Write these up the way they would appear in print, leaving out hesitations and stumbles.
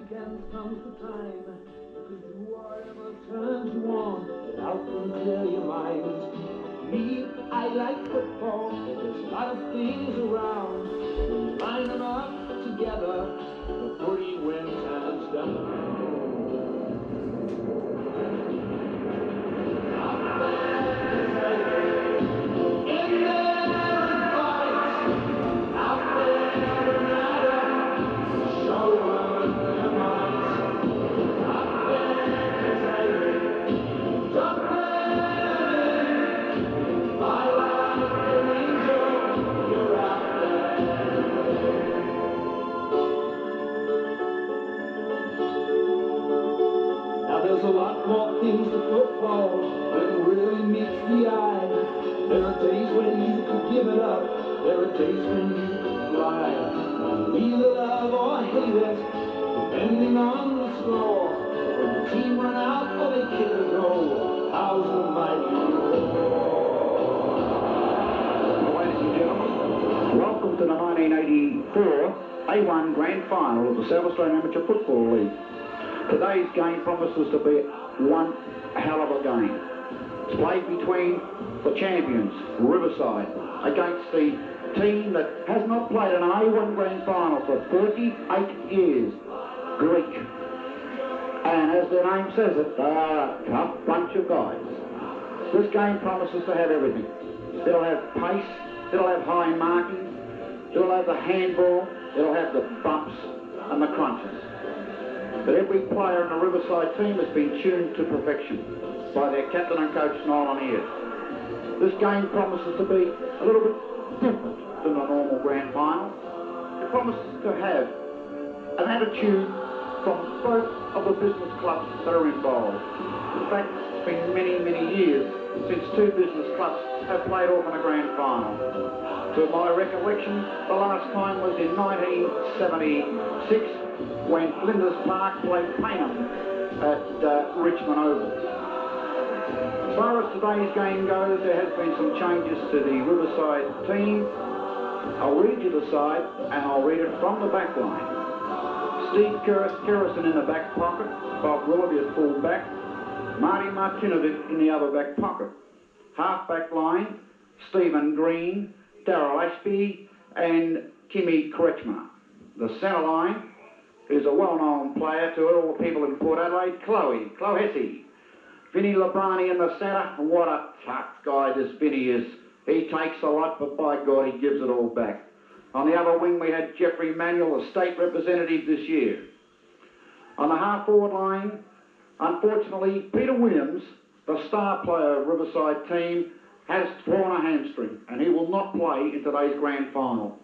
weekends comes the time you can do whatever turns you on, get out and clear your mind. Me, I like football, there's a lot of things around. We line them up together, the footy wins hands down. There's a lot more things to football than really meets the eye. There are days when you could give it up, there are days when you could fly. We either love or hate it, depending on the score. When the team run out or they kick a goal, how's the mighty roar? Ladies and gentlemen, welcome to the 1984 A1 Grand Final of the South Australian Amateur Football League. Today's game promises to be one hell of a game. It's played between the champions, Riverside, against the team that has not played an A1 Grand Final for 38 years, Greek. And as their name says it, they are a tough bunch of guys. This game promises to have everything. It'll have pace, it'll have high marking, it'll have the handball, it'll have the bumps and the crunches. But every player in the Riverside team has been tuned to perfection by their captain and coach, Nolan here. This game promises to be a little bit different than the normal grand final. It promises to have an attitude from both of the business clubs that are involved. In fact, it's been many, many years since two business clubs have played off in a grand final. To my recollection, the last time was in 1976, when Flinders Park played Paynham at Richmond Oval. As far as today's game goes, there has been some changes to the Riverside team. I'll read you the side, and I'll read it from the back line. Steve Kerrison in the back pocket, Bob Willoughby at full back, Marty Martinovic in the other back pocket. Half back line, Stephen Green, Darryl Ashby, and Kimmy Kretschmer. The centre line is a well-known player to all the people in Port Adelaide, Chloe Hesse. Vinnie Labrani in the centre, and what a tough guy this Vinnie is. He takes a lot, but by God, he gives it all back. On the other wing, we had Jeffrey Manuel, the state representative this year. On the half-forward line, unfortunately, Peter Williams, the star player of Riverside team, has torn a hamstring, and he will not play in today's grand final.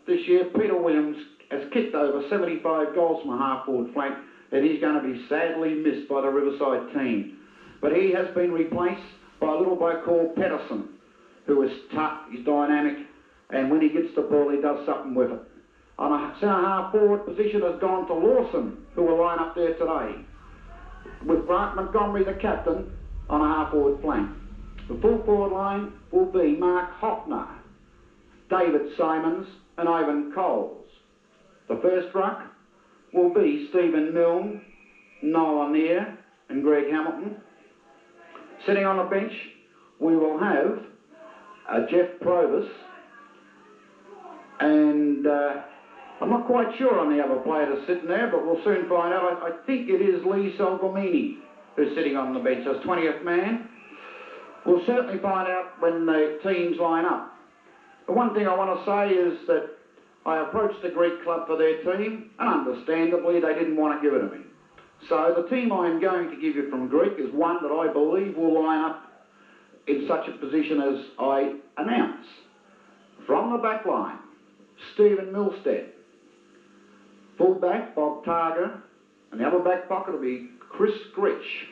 This year, Peter Williams has kicked over 75 goals from a half-forward flank, and he's going to be sadly missed by the Riverside team. But he has been replaced by a little bloke called Pedersen, who is tough, he's dynamic, and when he gets the ball, he does something with it. On a centre half-forward position has gone to Lawson, who will line up there today, with Grant Montgomery, the captain, on a half-forward flank. The full-forward line will be Mark Hoffner, David Simons, and Ivan Coles. The first ruck will be Stephen Milne, Noel Lanier, and Greg Hamilton. Sitting on the bench, we will have Jeff Provis, and I'm not quite sure on the other player that's sitting there, but we'll soon find out. I think it is Lee Salgomini who's sitting on the bench as 20th man. We'll certainly find out when the teams line up. The one thing I want to say is that I approached the Greek club for their team, and understandably they didn't want to give it to me. So the team I am going to give you from Greek is one that I believe will line up in such a position as I announce. From the back line, Stephen Milstead. Full back, Bob Targer, and the other back pocket will be Chris Gritch.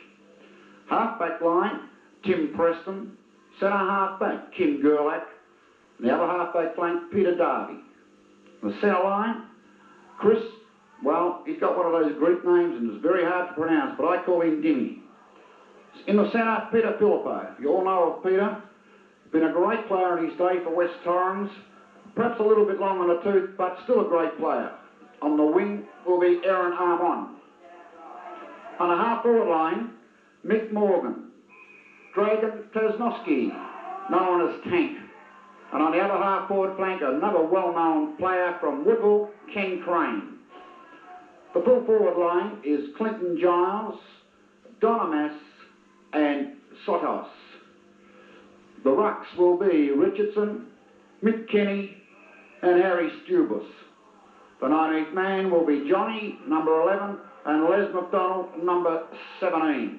Half back line, Tim Preston. Centre half back, Kim Gerlach. And the other half back flank, Peter Darby. The centre line, Chris, well, he's got one of those Greek names and it's very hard to pronounce, but I call him Dimmy. In the centre, Peter Filippo. You all know of Peter. Been a great player in his day for West Torrens. Perhaps a little bit long on the tooth, but still a great player. On the wing will be Aaron Armon. On the half-forward line, Mick Morgan, Dragan Tasnowski, known as Tank. And on the other half-forward flank, another well-known player from Woodville, Ken Crane. The full-forward line is Clinton Giles, Donamas and Sotos. The rucks will be Richardson, Mick Kenny and Harry Stubus. The 19th man will be Johnny, number 11, and Les McDonald, number 17.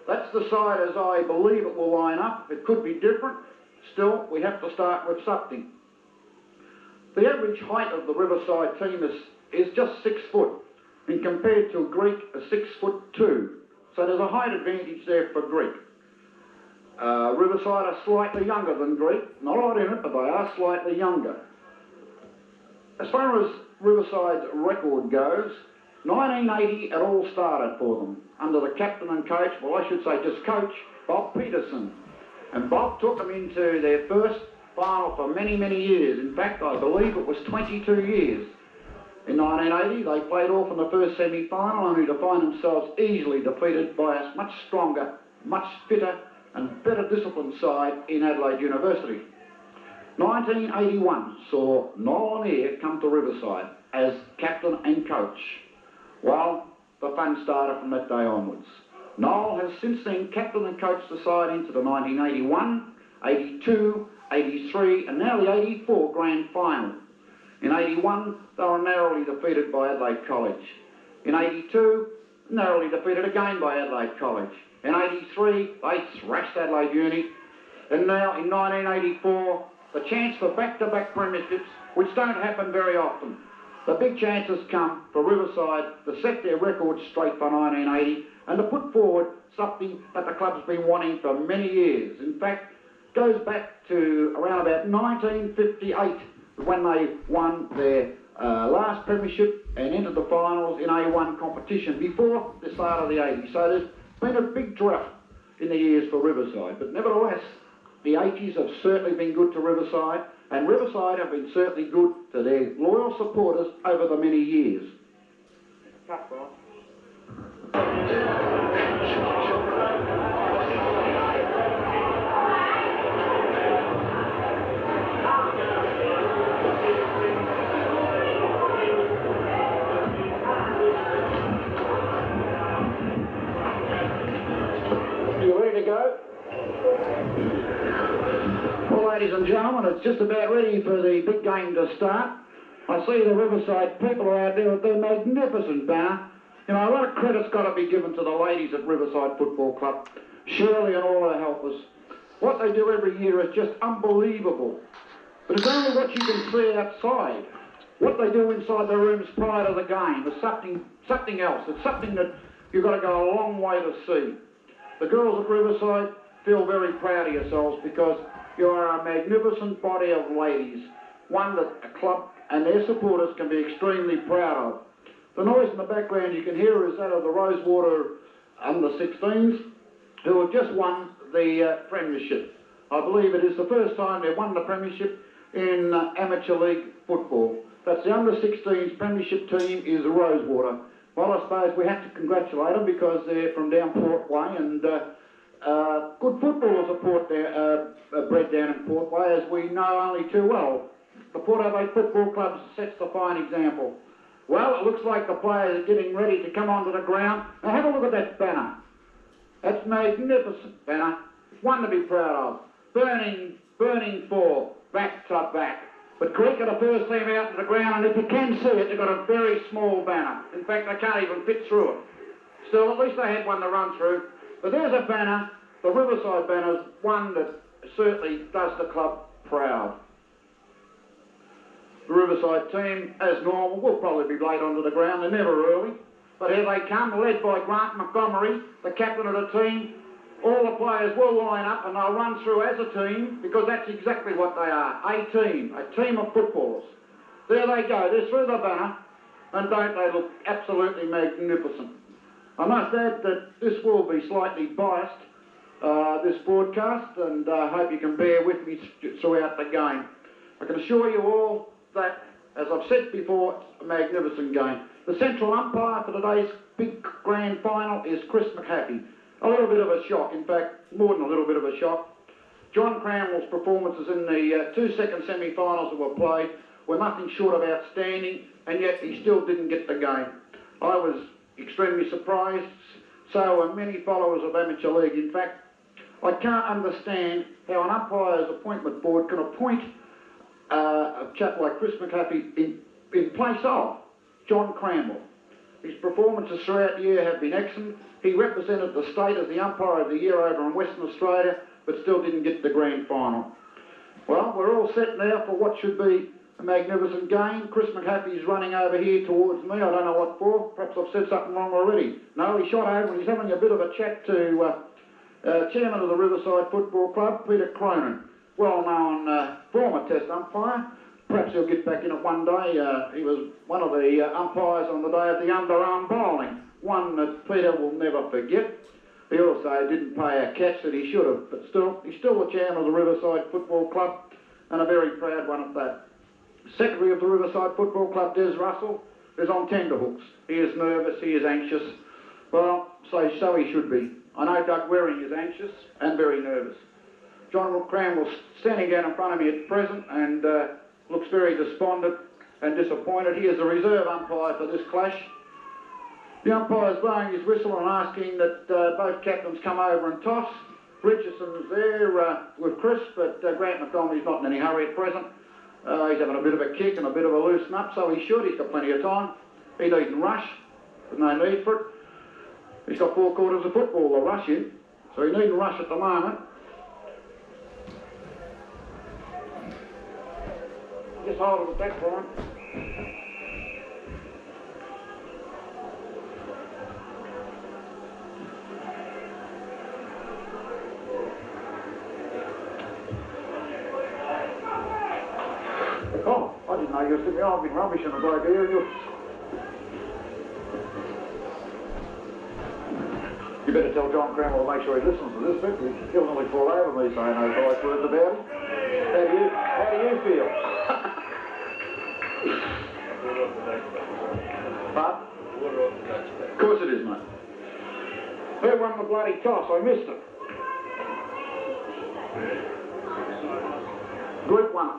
That's the side as I believe it will line up. It could be different. Still, we have to start with something. The average height of the Riverside team is just 6 foot, and compared to Greek, a 6'2". So there's a height advantage there for Greek. Riverside are slightly younger than Greek. Not a lot in it, but they are slightly younger. As far as Riverside's record goes, 1980 it all started for them, under the captain and coach, well I should say just coach, Bob Peterson. And Bob took them into their first final for many, many years. In fact, I believe it was 22 years. In 1980, they played off in the first semi-final, only to find themselves easily defeated by a much stronger, much fitter and better disciplined side in Adelaide University. 1981 saw Noel Lanier come to Riverside as captain and coach. Well, the fun started from that day onwards. Noel has since then captained and coached the side into the 1981, 82, 83 and now the 84 grand final. In 81, they were narrowly defeated by Adelaide College. In 82, narrowly defeated again by Adelaide College. In 83, they thrashed Adelaide Uni. And now in 1984, the chance for back-to-back premierships, which don't happen very often. The big chances come for Riverside to set their record straight for 1980 and to put forward something that the club's been wanting for many years. In fact, it goes back to around about 1958 when they won their last premiership and entered the finals in A1 competition before the start of the 80s. So there's been a big drought in the years for Riverside, but nevertheless, the 80s have certainly been good to Riverside, and Riverside have been certainly good to their loyal supporters over the many years. You ready to go? Well, ladies and gentlemen, it's just about ready for the big game to start. I see the Riverside people are out there with their magnificent banner. You know, a lot of credit's got to be given to the ladies at Riverside Football Club, Shirley and all her helpers. What they do every year is just unbelievable. But it's only what you can see outside. What they do inside the rooms prior to the game is something else. It's something that you've got to go a long way to see. The girls at Riverside feel very proud of yourselves because you are a magnificent body of ladies, one that a club and their supporters can be extremely proud of. The noise in the background you can hear is that of the Rosewater under-16s, who have just won the premiership. I believe it is the first time they've won the premiership in amateur league football. That's the under-16s premiership team is Rosewater. Well, I suppose we have to congratulate them because they're from down Port Way and good footballers are bred down in Port Way, as we know only too well. The Port Adelaide Football Club sets the fine example. Well, it looks like the players are getting ready to come onto the ground. Now have a look at that banner. That's magnificent banner. It's one to be proud of. Burning for back to back. But Greek are the first team out to the ground, and if you can see it, they've got a very small banner. In fact, they can't even fit through it. Still, at least they had one to run through. But there's a banner, the Riverside banner, one that certainly does the club proud. The Riverside team, as normal, will probably be late onto the ground. They're never early. But here they come, led by Grant Montgomery, the captain of the team. All the players will line up and they'll run through as a team because that's exactly what they are, a team of footballers. There they go, they're through the banner, and don't they look absolutely magnificent. I must add that this will be slightly biased, this broadcast, and I hope you can bear with me throughout the game. I can assure you all that, as I've said before, it's a magnificent game. The central umpire for today's big grand final is Chris McHappy. A little bit of a shock, in fact, more than a little bit of a shock. John Cranwell's performances in the 2 second semi-finals that were played were nothing short of outstanding, and yet he still didn't get the game. I was extremely surprised, so were many followers of amateur league. In fact, I can't understand how an umpire's appointment board can appoint a chap like Chris McHappy in place of John Cranwell. His performances throughout the year have been excellent. He represented the state as the umpire of the year over in Western Australia, but still didn't get the grand final. Well, we're all set now for what should be a magnificent game. Chris McHappy is running over here towards me. I don't know what for. Perhaps I've said something wrong already. No, he shot over and he's having a bit of a chat to chairman of the Riverside Football Club, Peter Cronin, well-known former test umpire. Perhaps he'll get back in it one day. He was one of the umpires on the day of the underarm bowling, one that Peter will never forget. He also didn't pay a catch that he should have, but still, he's still the chairman of the Riverside Football Club, and a very proud one at that. Secretary of the Riverside Football Club, Des Russell, is on tenterhooks. He is nervous, he is anxious. Well, so he should be. I know Doug Waring is anxious and very nervous. John Cranwell's standing down in front of me at present and looks very despondent and disappointed. He is the reserve umpire for this clash. The umpire is blowing his whistle and asking that both captains come over and toss. Richardson's there with Chris, but Grant McDonald's not in any hurry at present. He's having a bit of a kick and a bit of a loosen up, so he should. He's got plenty of time. He needn't rush. There's no need for it. He's got 4 quarters of football to rush in, so he needn't rush at the moment. Just hold it at that point. Oh, I didn't know you were sitting there. I've been rubbishing a great deal. You better tell John Cranwell to make sure he listens to this bit. He'll nearly fall over me saying those nice words about him. How do you feel? But? Of course it is, mate. Who won the bloody toss? I missed it. Greek won it.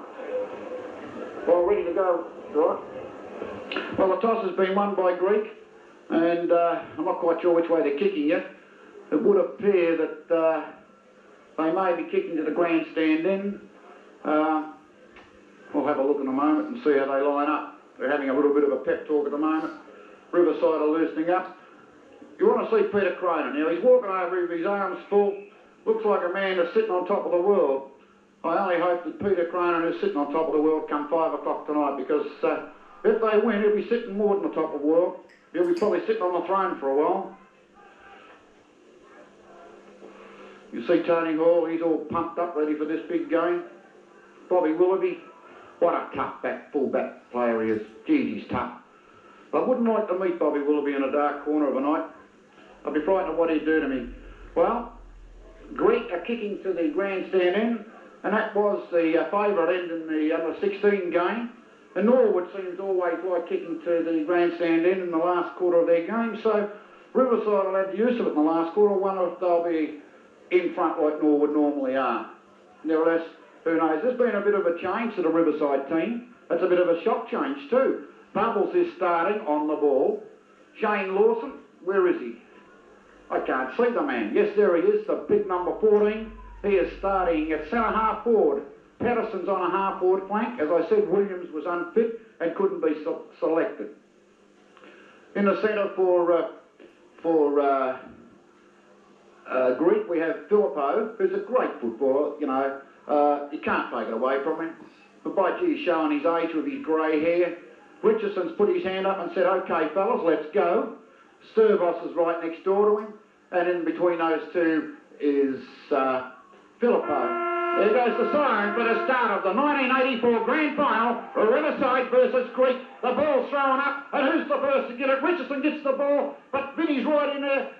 Well, ready to go, right? Well, the toss has been won by Greek, and I'm not quite sure which way they're kicking yet. It would appear that they may be kicking to the grandstand end. We'll have a look in a moment and see how they line up. They're having a little bit of a pep talk at the moment. Riverside are loosening up. You want to see Peter Cronin now. He's walking over with his arms full. Looks like a man that's sitting on top of the world. I only hope that Peter Cronin is sitting on top of the world come 5 o'clock tonight, because if they win, he'll be sitting more than the top of the world. He'll be probably sitting on the throne for a while. You see Tony Hall, he's all pumped up, ready for this big game. Bobby Willoughby, what a tough full-back player he is. Geez, he's tough. I wouldn't like to meet Bobby Willoughby in a dark corner of a night. I'd be frightened of what he'd do to me. Well, Greek are kicking to the grandstand end, and that was the favourite end in the under 16 game. And Norwood seems to always like kicking to the grandstand end in the last quarter of their game, so Riverside will have the use of it in the last quarter. I wonder if they'll be in front like Norwood normally are. Nevertheless, who knows? There's been a bit of a change to the Riverside team. That's a bit of a shock change too. Bubbles is starting on the ball. Shane Lawson, where is he? I can't see the man. Yes, there he is, the big number 14. He is starting at centre half forward. Patterson's on a half forward flank. As I said, Williams was unfit and couldn't be selected. In the centre for Greek, we have Filippo, who's a great footballer. You know, you can't take it away from him. But by gee, he's showing his age with his grey hair. Richardson's put his hand up and said, "Okay, fellas, let's go." Sturvos is right next door to him, and in between those two is Filippo. There goes the siren for the start of the 1984 Grand Final, Riverside versus Greek. The ball's thrown up, and who's the first to get it? Richardson gets the ball, but Vinny's right in there.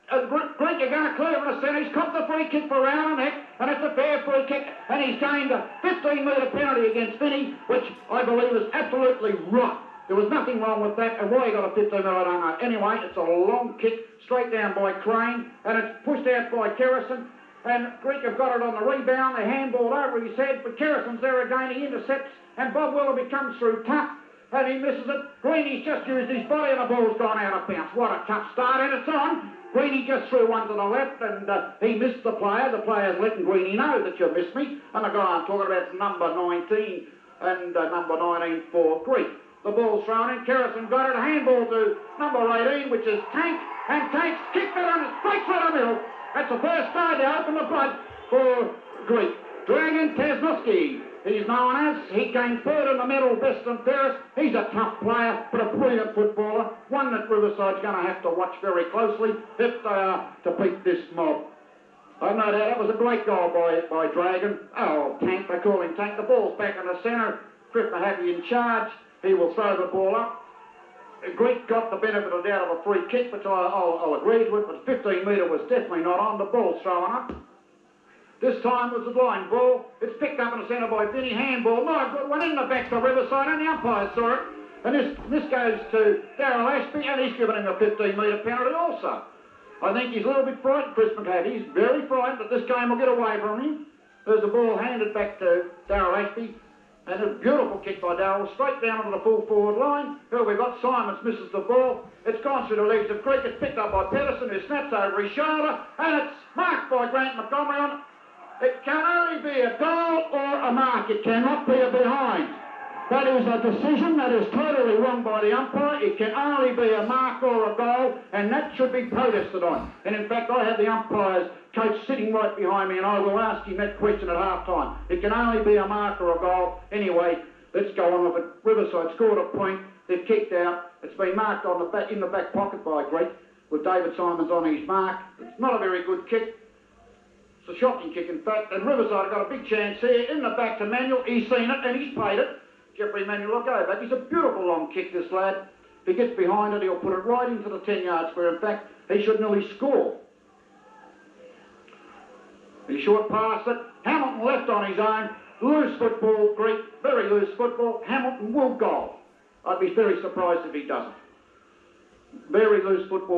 Greek are going to clear in the centre. He's copped the free kick for round and neck, and it's a fair free kick, and he's gained a 15-metre penalty against Vinny, which I believe is absolutely right. There was nothing wrong with that, and why he got a 15 minute, I don't know. Anyway, it's a long kick straight down by Crane, and it's pushed out by Kerrison, and Greek have got it on the rebound. They handballed over his head, but Kerrison's there again. He intercepts, and Bob Willoughby comes through tough, and he misses it. Greeny's just used his body, and the ball's gone out of bounds. What a tough start, and it's on. Greeny just threw one to the left, and he missed the player. The player's letting Greeny know that you missed me, and the guy I'm talking about is number 19 and number 19 for Greek. The ball's thrown in. Kerrison got it. A handball to number 18, which is Tank. And Tank's kicked it on it straight through the middle. That's the first time they open the blood for Greek. Dragon Tasnuski, he's known as. He came third in the medal, best and fairest. He's a tough player, but a brilliant footballer. One that Riverside's going to have to watch very closely if they are to beat this mob. I've no doubt that was a great goal by Dragon. Oh, Tank, they call him Tank. The ball's back in the centre. Griff Mahaffey in charge. He will throw the ball up. Greek got the benefit of the doubt of a free kick, which I'll agree to it, but 15 metre was definitely not on. The ball's thrown up. This time it was a blind ball. It's picked up in the centre by Vinny. Handball, not a good one in the back to Riverside, and the umpire saw it. And this goes to Darryl Ashby, and he's given him a 15 metre penalty also. I think he's a little bit frightened, Chris McHattie. He's very frightened that this game will get away from him. There's a ball handed back to Darryl Ashby. And a beautiful kick by Darryl, straight down onto the full forward line. Here we've got Simons misses the ball. It's gone through the legs of Creek. It's picked up by Pedersen, who snaps over his shoulder. And it's marked by Grant Montgomery on it. It can only be a goal or a mark. It cannot be a behind. That is a decision that is totally wrong by the umpire. It can only be a mark or a goal, and that should be protested on. And in fact, I have the umpire's coach sitting right behind me, and I will ask him that question at half-time. It can only be a mark or a goal. Anyway, let's go on with it. Riverside scored a point. They've kicked out. It's been marked on the back, in the back pocket by Greek, with David Simons on his mark. It's not a very good kick. It's a shocking kick, in fact. And Riverside have got a big chance here. In the back to Manuel. He's seen it, and he's played it. Jeffrey Manuel will go back. He's a beautiful long kick, this lad. If he gets behind it, he'll put it right into the 10-yard square. In fact, he should nearly score. He short passed it. Hamilton left on his own. Loose football, Greek. Very loose football. Hamilton will goal. I'd be very surprised if he doesn't. Very loose football.